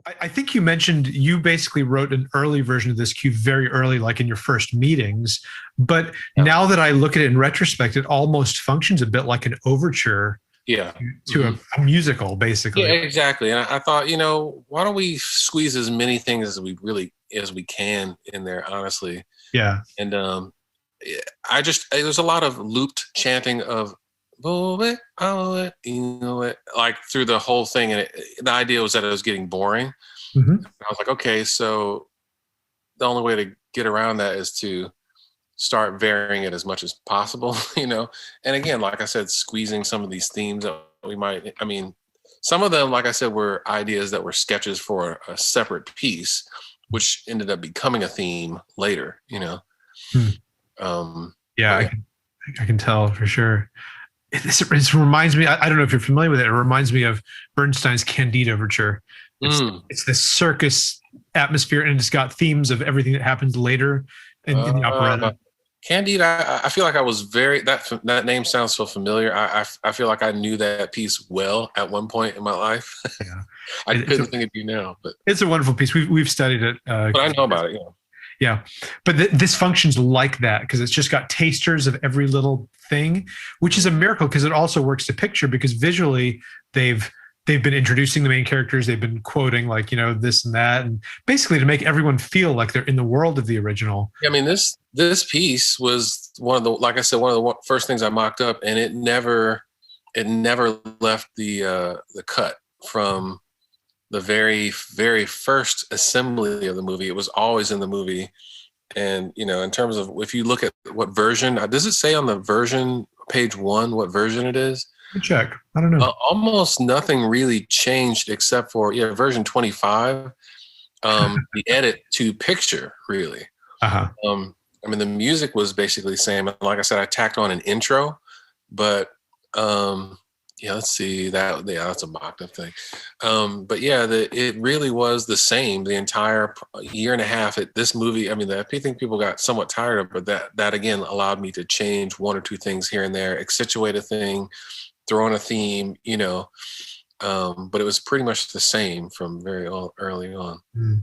I think you mentioned you basically wrote an early version of this cue very early, like in your first meetings. But Yeah. now that I look at it in retrospect, it almost functions a bit like an overture Yeah. to Hmm. a musical, Yeah, basically. exactly. And I thought, why don't we squeeze as many things as we can in there, honestly. Yeah. And yeah, there's a lot of looped chanting of "Oh, it, oh, it, you know it," like through the whole thing, and the idea was that it was getting boring. Hmm. I was like, okay, so the only way to get around that is to start varying it as much as possible, And again, like I said, squeezing some of these themes that we might, I mean, some of them, like I said, were ideas that were sketches for a separate piece, which ended up becoming a theme later. Hmm. Yeah, But yeah. I can tell for sure. It reminds me, I don't know if you're familiar with it. It reminds me of Bernstein's Candide Overture. Mm. It's this circus atmosphere, and it's got themes of everything that happens later in the operetta. Candide, I feel like I was that name sounds so familiar. I feel like I knew that piece well at one point in my life. Yeah, I couldn't think of you now, but it's a wonderful piece. We've studied it. I know about it. Yeah, but this functions like that because it's just got tasters of every little thing, which is a miracle because it also works to picture because visually they've been introducing the main characters, they've been quoting like this and that, and basically to make everyone feel like they're in the world of the original. Yeah, I mean this piece was one of the, like I said, one of the first things I mocked up, and it never left the cut from the very very first assembly of the movie. It was always in the movie. And in terms of, if you look at what version, does it say on the version page 1 what version it is? Let me check. I don't know. Almost nothing really changed except for version 25, the edit to picture, really. Uh-huh. I mean, the music was basically the same. Like I said, I tacked on an intro, but yeah, let's see that. Yeah, that's a mocked up thing. But yeah, it really was the same the entire year and a half. This movie, I mean, I think people got somewhat tired of, but that again allowed me to change one or two things here and there, accentuate a thing, throw in a theme. But it was pretty much the same from very early on. Mm.